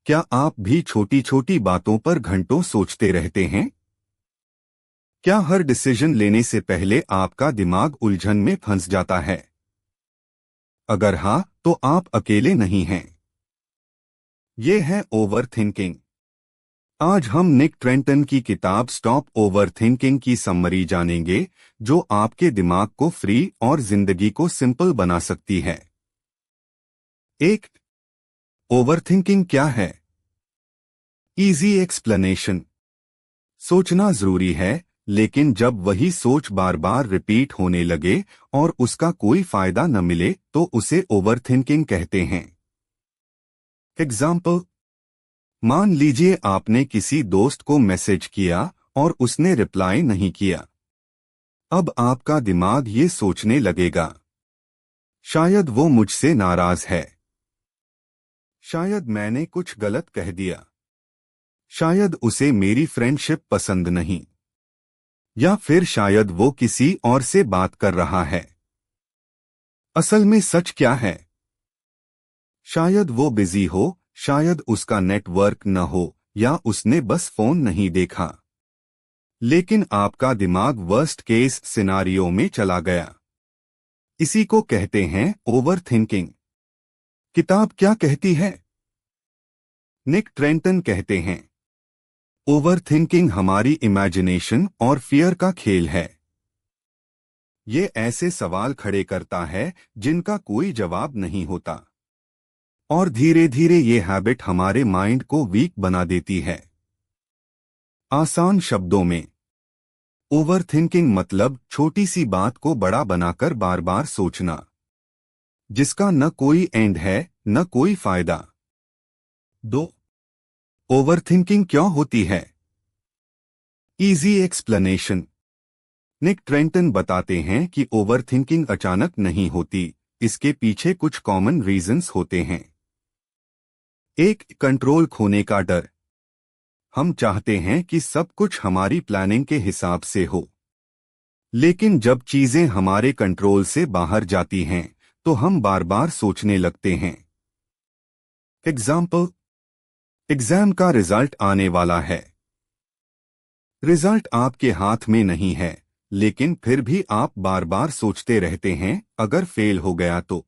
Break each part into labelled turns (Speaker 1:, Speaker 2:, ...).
Speaker 1: क्या आप भी छोटी छोटी बातों पर घंटों सोचते रहते हैं? क्या हर डिसीजन लेने से पहले आपका दिमाग उलझन में फंस जाता है? अगर हाँ, तो आप अकेले नहीं हैं। ये है ओवर थिंकिंग। आज हम निक ट्रेंटन की किताब स्टॉप ओवर थिंकिंग की समरी जानेंगे, जो आपके दिमाग को फ्री और जिंदगी को सिंपल बना सकती है। एक, ओवर थिंकिंग क्या है? Easy explanation. सोचना जरूरी है, लेकिन जब वही सोच बार बार रिपीट होने लगे और उसका कोई फायदा न मिले तो उसे ओवरथिंकिंग कहते हैं। एग्जाम्पल, मान लीजिए आपने किसी दोस्त को मैसेज किया और उसने रिप्लाई नहीं किया। अब आपका दिमाग ये सोचने लगेगा, शायद वो मुझसे नाराज है, शायद मैंने कुछ गलत कह दिया, शायद उसे मेरी फ्रेंडशिप पसंद नहीं, या फिर शायद वो किसी और से बात कर रहा है। असल में सच क्या है? शायद वो बिजी हो, शायद उसका नेटवर्क न हो, या उसने बस फोन नहीं देखा। लेकिन आपका दिमाग वर्स्ट केस सिनारियो में चला गया। इसी को कहते हैं ओवर थिंकिंग। किताब क्या कहती है? निक ट्रेंटन कहते हैं, ओवर थिंकिंग हमारी इमेजिनेशन और फियर का खेल है। ये ऐसे सवाल खड़े करता है जिनका कोई जवाब नहीं होता, और धीरे धीरे ये हैबिट हमारे माइंड को वीक बना देती है। आसान शब्दों में, ओवर थिंकिंग मतलब छोटी सी बात को बड़ा बनाकर बार बार सोचना, जिसका न कोई एंड है न कोई फायदा। दो, ओवर थिंकिंग क्यों होती है? Easy explanation. निक ट्रेंटन बताते हैं कि ओवर थिंकिंग अचानक नहीं होती, इसके पीछे कुछ कॉमन रीजंस होते हैं। एक, कंट्रोल खोने का डर। हम चाहते हैं कि सब कुछ हमारी प्लानिंग के हिसाब से हो, लेकिन जब चीजें हमारे कंट्रोल से बाहर जाती हैं तो हम बार बार सोचने लगते हैं। एग्जाम्पल, एग्जाम का रिजल्ट आने वाला है। रिजल्ट आपके हाथ में नहीं है, लेकिन फिर भी आप बार बार सोचते रहते हैं, अगर फेल हो गया तो,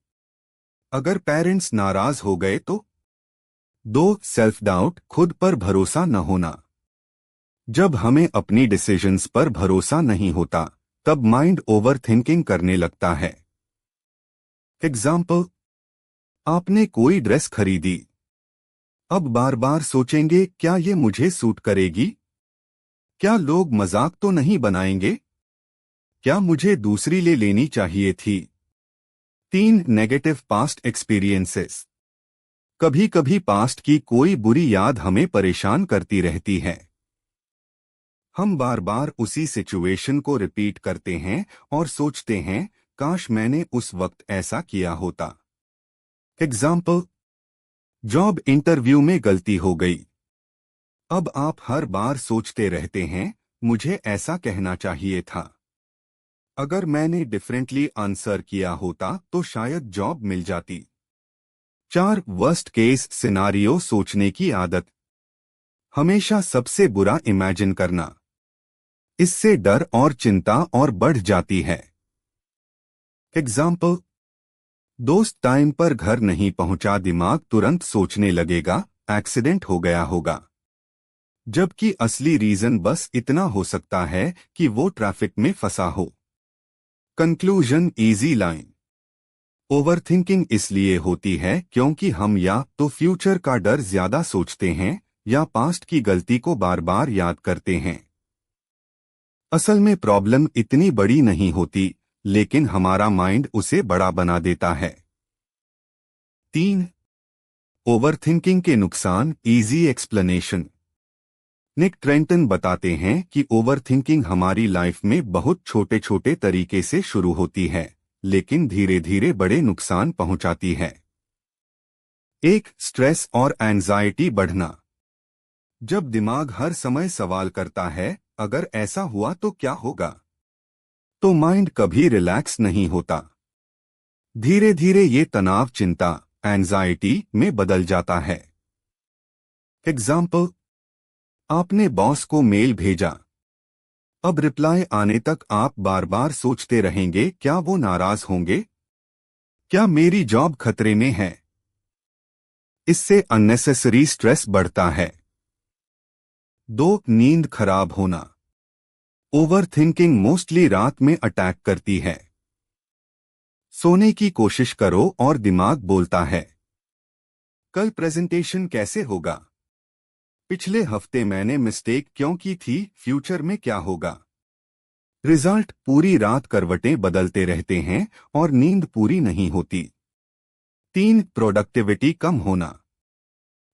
Speaker 1: अगर पेरेंट्स नाराज हो गए तो। दो, सेल्फ डाउट, खुद पर भरोसा न होना। जब हमें अपनी डिसीजंस पर भरोसा नहीं होता, तब माइंड ओवर थिंकिंग करने लगता है। एग्जाम्पल, आपने कोई ड्रेस खरीदी, अब बार बार सोचेंगे, क्या ये मुझे सूट करेगी? क्या लोग मजाक तो नहीं बनाएंगे? क्या मुझे दूसरी ले लेनी चाहिए थी? तीन, नेगेटिव पास्ट एक्सपीरियंसेस। कभी कभी पास्ट की कोई बुरी याद हमें परेशान करती रहती है। हम बार बार उसी सिचुएशन को रिपीट करते हैं और सोचते हैं, काश मैंने उस वक्त ऐसा किया होता। एग्जाम्पल, जॉब इंटरव्यू में गलती हो गई। अब आप हर बार सोचते रहते हैं, मुझे ऐसा कहना चाहिए था, अगर मैंने डिफरेंटली आंसर किया होता तो शायद जॉब मिल जाती। चार, वर्स्ट केस सिनारियो सोचने की आदत। हमेशा सबसे बुरा इमेजिन करना, इससे डर और चिंता और बढ़ जाती है। एग्जाम्पल, दोस्त टाइम पर घर नहीं पहुंचा, दिमाग तुरंत सोचने लगेगा, एक्सीडेंट हो गया होगा, जबकि असली रीजन बस इतना हो सकता है कि वो ट्रैफिक में फंसा हो। Conclusion, easy line. ओवरथिंकिंग इसलिए होती है क्योंकि हम या तो फ्यूचर का डर ज्यादा सोचते हैं या पास्ट की गलती को बार बार याद करते हैं। असल में प्रॉब्लम इतनी बड़ी नहीं होती, लेकिन हमारा माइंड उसे बड़ा बना देता है। तीन, ओवरथिंकिंग के नुकसान, इजी एक्सप्लेनेशन। निक ट्रेंटन बताते हैं कि ओवरथिंकिंग हमारी लाइफ में बहुत छोटे छोटे तरीके से शुरू होती है, लेकिन धीरे धीरे बड़े नुकसान पहुंचाती है। एक, स्ट्रेस और एंजाइटी बढ़ना। जब दिमाग हर समय सवाल करता है, अगर ऐसा हुआ तो क्या होगा, तो माइंड कभी रिलैक्स नहीं होता। धीरे धीरे ये तनाव चिंता, एंजाइटी में बदल जाता है। एग्जाम्पल, आपने बॉस को मेल भेजा। अब रिप्लाई आने तक आप बार बार सोचते रहेंगे, क्या वो नाराज होंगे? क्या मेरी जॉब खतरे में है? इससे अननेसेसरी स्ट्रेस बढ़ता है। 2. नींद खराब होना। ओवर थिंकिंग मोस्टली रात में अटैक करती है। सोने की कोशिश करो और दिमाग बोलता है, कल प्रेजेंटेशन कैसे होगा? पिछले हफ्ते मैंने मिस्टेक क्यों की थी? फ्यूचर में क्या होगा? रिजल्ट, पूरी रात करवटें बदलते रहते हैं और नींद पूरी नहीं होती। 3. प्रोडक्टिविटी कम होना।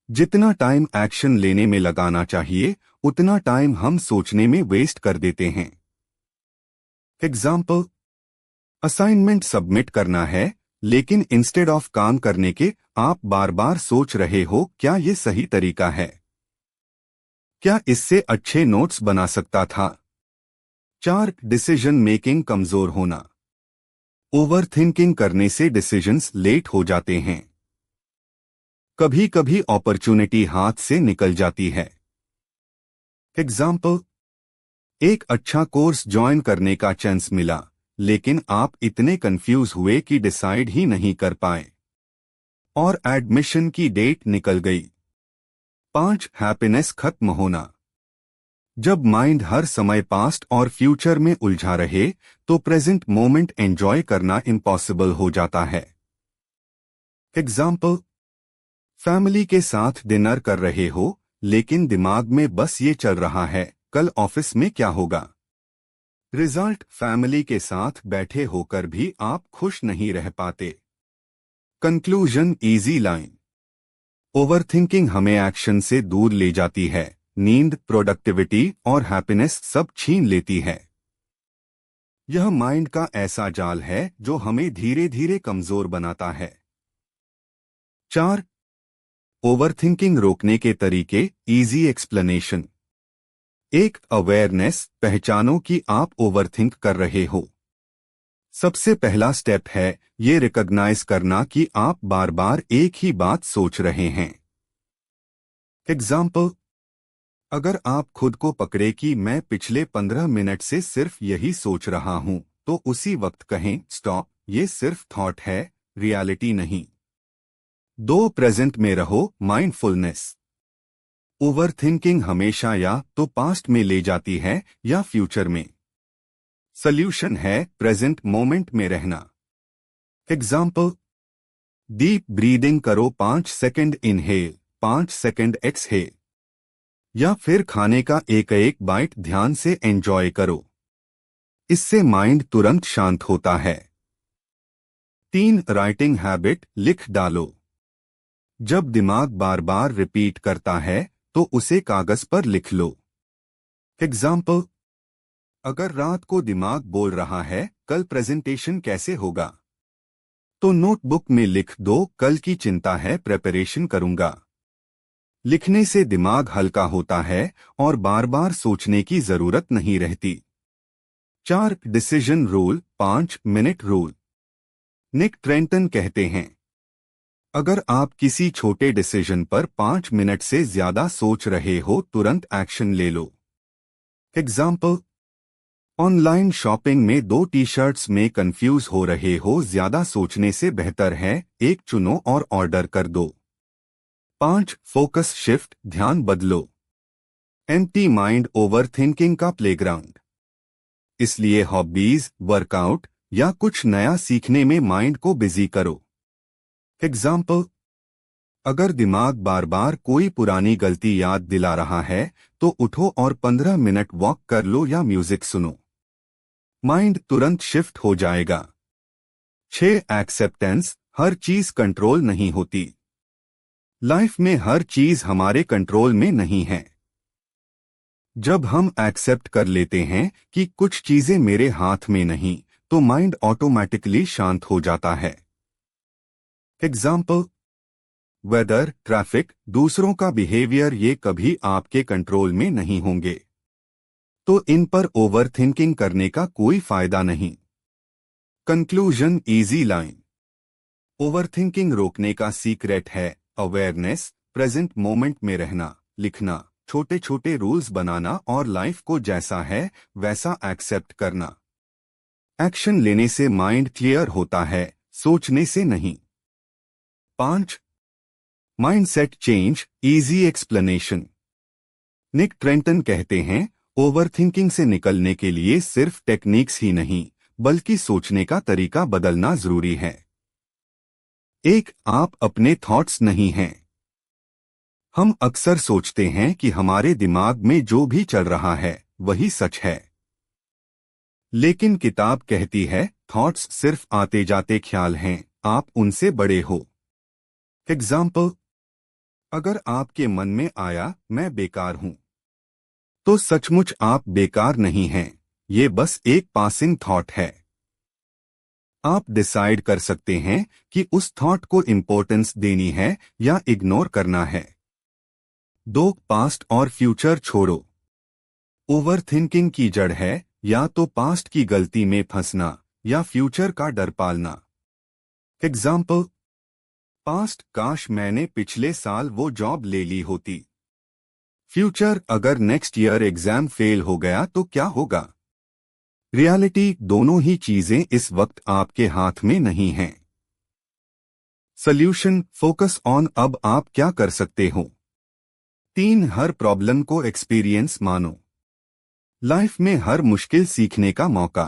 Speaker 1: जितना टाइम एक्शन लेने में लगाना चाहिए, उतना टाइम हम सोचने में वेस्ट कर देते हैं। एग्जाम्पल, असाइनमेंट सबमिट करना है, लेकिन इंस्टेड ऑफ काम करने के आप बार बार सोच रहे हो, क्या ये सही तरीका है? क्या इससे अच्छे नोट्स बना सकता था? 4. डिसीजन मेकिंग कमजोर होना। ओवर थिंकिंग करने से डिसीजंस लेट हो जाते हैं। कभी कभी अपॉर्चुनिटी हाथ से निकल जाती है। एग्जाम्पल, एक अच्छा कोर्स ज्वाइन करने का चांस मिला, लेकिन आप इतने कंफ्यूज हुए कि डिसाइड ही नहीं कर पाए और एडमिशन की डेट निकल गई। 5. हैप्पीनेस खत्म होना। जब माइंड हर समय पास्ट और फ्यूचर में उलझा रहे, तो प्रेजेंट मोमेंट एंजॉय करना इम्पॉसिबल हो जाता है। एग्जाम्पल, फैमिली के साथ डिनर कर रहे हो, लेकिन दिमाग में बस ये चल रहा है, कल ऑफिस में क्या होगा? रिजल्ट, फैमिली के साथ बैठे होकर भी आप खुश नहीं रह पाते। Conclusion, easy line. ओवरथिंकिंग हमें एक्शन से दूर ले जाती है, नींद, प्रोडक्टिविटी और हैप्पीनेस सब छीन लेती है। यह माइंड का ऐसा जाल है जो हमें धीरे धीरे कमजोर बनाता है। 4. ओवरथिंकिंग रोकने के तरीके, इजी एक्सप्लेनेशन। 1. अवेयरनेस, पहचानो कि आप ओवरथिंक कर रहे हो। सबसे पहला स्टेप है ये रिकॉग्नाइज करना कि आप बार बार एक ही बात सोच रहे हैं। एग्जाम्पल, अगर आप खुद को पकड़े कि मैं पिछले 15 मिनट से सिर्फ यही सोच रहा हूं, तो उसी वक्त कहें, स्टॉप, ये सिर्फ थॉट है, रियलिटी नहीं। 2. प्रेजेंट में रहो, माइंडफुलनेस। ओवरथिंकिंग हमेशा या तो पास्ट में ले जाती है या फ्यूचर में। सॉल्यूशन है प्रेजेंट मोमेंट में रहना। एग्जाम्पल, डीप ब्रीदिंग करो, 5 सेकंड इनहेल, 5 सेकंड एक्सहेल। या फिर खाने का एक एक बाइट ध्यान से एंजॉय करो, इससे माइंड तुरंत शांत होता है। 3. राइटिंग हैबिट, लिख डालो। जब दिमाग बार बार रिपीट करता है, तो उसे कागज पर लिख लो। एग्जाम्पल, अगर रात को दिमाग बोल रहा है, कल प्रेजेंटेशन कैसे होगा, तो नोटबुक में लिख दो, कल की चिंता है, प्रिपरेशन करूंगा। लिखने से दिमाग हल्का होता है और बार बार सोचने की जरूरत नहीं रहती। 4. Decision rule, 5 minute rule. Nick Trenton कहते हैं, अगर आप किसी छोटे डिसीजन पर 5 मिनट से ज्यादा सोच रहे हो, तुरंत एक्शन ले लो। एग्जाम्पल, ऑनलाइन शॉपिंग में 2 टी-शर्ट्स में कंफ्यूज हो रहे हो, ज्यादा सोचने से बेहतर है एक चुनो और ऑर्डर कर दो। 5. फोकस शिफ्ट, ध्यान बदलो। एम्प्टी माइंड ओवरथिंकिंग का प्लेग्राउंड, इसलिए हॉबीज, वर्कआउट या कुछ नया सीखने में माइंड को बिजी करो। एग्जाम्पल, अगर दिमाग बार बार कोई पुरानी गलती याद दिला रहा है, तो उठो और 15 मिनट वॉक कर लो या म्यूजिक सुनो, माइंड तुरंत शिफ्ट हो जाएगा। 6. एक्सेप्टेंस, हर चीज कंट्रोल नहीं होती। लाइफ में हर चीज हमारे कंट्रोल में नहीं है। जब हम एक्सेप्ट कर लेते हैं कि कुछ चीजें मेरे हाथ में नहीं, तो माइंड ऑटोमेटिकली शांत हो जाता है। एग्जाम्पल, वेदर, ट्रैफिक, दूसरों का बिहेवियर, ये कभी आपके कंट्रोल में नहीं होंगे, तो इन पर ओवरथिंकिंग करने का कोई फायदा नहीं। Conclusion, easy line. ओवरथिंकिंग रोकने का सीक्रेट है अवेयरनेस, प्रेजेंट मोमेंट में रहना, लिखना, छोटे छोटे रूल्स बनाना और लाइफ को जैसा है वैसा एक्सेप्ट करना। एक्शन लेने से माइंड क्लियर होता है, सोचने से नहीं। 5. Mindset change, easy explanation. Nick Trenton कहते हैं, ओवरथिंकिंग से निकलने के लिए सिर्फ टेक्निक्स ही नहीं बल्कि सोचने का तरीका बदलना जरूरी है। 1. आप अपने थॉट्स नहीं हैं। हम अक्सर सोचते हैं कि हमारे दिमाग में जो भी चल रहा है वही सच है, लेकिन किताब कहती है थॉट्स सिर्फ आते जाते ख्याल हैं, आप उनसे बड़े हो। एग्जाम्पल, अगर आपके मन में आया मैं बेकार हूं, तो सचमुच आप बेकार नहीं हैं, ये बस एक पासिंग थॉट है। आप डिसाइड कर सकते हैं कि उस थॉट को इंपॉर्टेंस देनी है या इग्नोर करना है। 2. पास्ट और फ्यूचर छोड़ो। ओवरथिंकिंग की जड़ है या तो पास्ट की गलती में फंसना या फ्यूचर का डर पालना। एग्जाम्पल, पास्ट, काश मैंने पिछले साल वो जॉब ले ली होती। फ्यूचर, अगर नेक्स्ट ईयर एग्जाम फेल हो गया तो क्या होगा। रियलिटी, दोनों ही चीजें इस वक्त आपके हाथ में नहीं हैं। सॉल्यूशन, फोकस ऑन अब आप क्या कर सकते हो। 3. हर प्रॉब्लम को एक्सपीरियंस मानो। लाइफ में हर मुश्किल सीखने का मौका।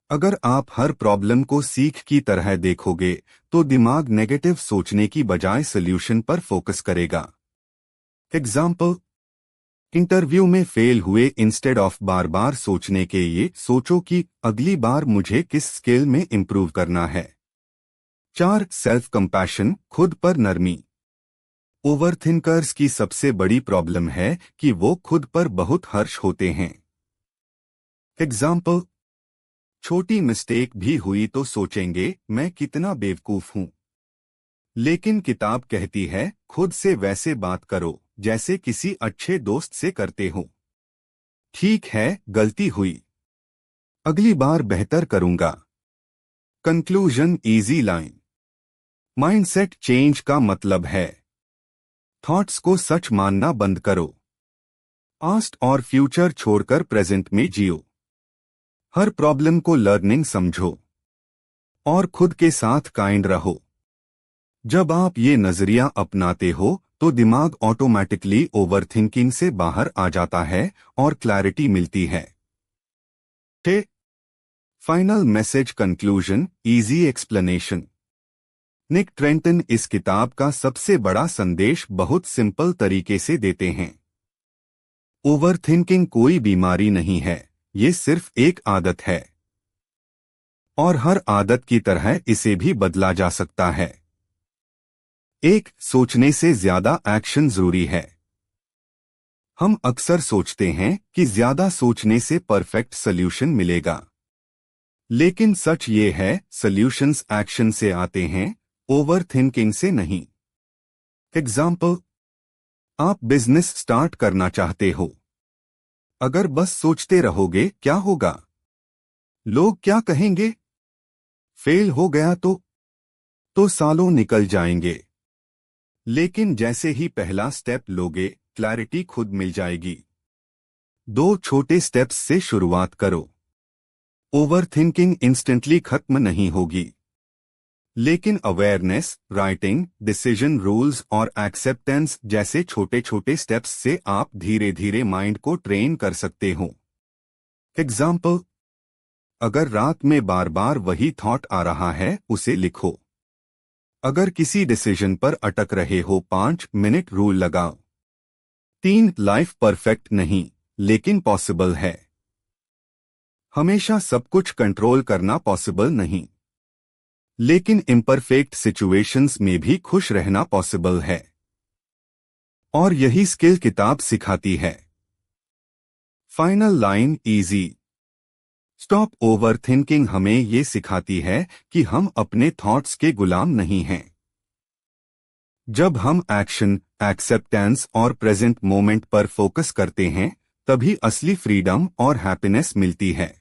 Speaker 1: अगर आप हर प्रॉब्लम को सीख की तरह देखोगे तो दिमाग नेगेटिव सोचने की बजाय सॉल्यूशन पर फोकस करेगा। एग्जाम्पल, इंटरव्यू में फेल हुए, इंस्टेड ऑफ बार बार सोचने के ये सोचो कि अगली बार मुझे किस स्किल में इंप्रूव करना है। 4. सेल्फ कंपैशन, खुद पर नरमी। ओवरथिंकर्स की सबसे बड़ी प्रॉब्लम है कि वो खुद पर बहुत हर्ष होते हैं। एग्जाम्पल, छोटी मिस्टेक भी हुई तो सोचेंगे मैं कितना बेवकूफ हूं, लेकिन किताब कहती है खुद से वैसे बात करो जैसे किसी अच्छे दोस्त से करते हो। ठीक है, गलती हुई, अगली बार बेहतर करूंगा। Conclusion, easy line. Mindset change का मतलब है थॉट्स को सच मानना बंद करो, पास्ट और फ्यूचर छोड़कर प्रेजेंट में जियो, हर प्रॉब्लम को लर्निंग समझो और खुद के साथ काइंड रहो। जब आप ये नजरिया अपनाते हो तो दिमाग ऑटोमेटिकली ओवरथिंकिंग से बाहर आ जाता है और क्लैरिटी मिलती है। Final message, conclusion, easy explanation. Nick Trenton इस किताब का सबसे बड़ा संदेश बहुत सिंपल तरीके से देते हैं। ओवरथिंकिंग कोई बीमारी नहीं है, ये सिर्फ एक आदत है और हर आदत की तरह इसे भी बदला जा सकता है। 1. सोचने से ज्यादा एक्शन जरूरी है। हम अक्सर सोचते हैं कि ज्यादा सोचने से परफेक्ट सॉल्यूशन मिलेगा, लेकिन सच ये है सॉल्यूशंस एक्शन से आते हैं, ओवरथिंकिंग से नहीं। एग्जाम्पल, आप बिजनेस स्टार्ट करना चाहते हो, अगर बस सोचते रहोगे क्या होगा, लोग क्या कहेंगे, फेल हो गया तो सालों निकल जाएंगे, लेकिन जैसे ही पहला स्टेप लोगे क्लैरिटी खुद मिल जाएगी। 2 छोटे स्टेप्स से शुरुआत करो। ओवरथिंकिंग इंस्टेंटली खत्म नहीं होगी, लेकिन अवेयरनेस, राइटिंग, डिसीजन रूल्स और एक्सेप्टेंस जैसे छोटे छोटे स्टेप्स से आप धीरे धीरे माइंड को ट्रेन कर सकते हो। एग्जाम्पल, अगर रात में बार बार वही थॉट आ रहा है उसे लिखो। अगर किसी डिसीजन पर अटक रहे हो 5 मिनट रूल लगाओ। 3. लाइफ परफेक्ट नहीं लेकिन पॉसिबल है। हमेशा सब कुछ कंट्रोल करना पॉसिबल नहीं, लेकिन इम्परफेक्ट सिचुएशंस में भी खुश रहना पॉसिबल है, और यही स्किल किताब सिखाती है। Final line, easy stop overthinking हमें ये सिखाती है कि हम अपने थॉट्स के गुलाम नहीं हैं। जब हम एक्शन, एक्सेप्टेंस और प्रेजेंट मोमेंट पर फोकस करते हैं तभी असली फ्रीडम और हैप्पीनेस मिलती है।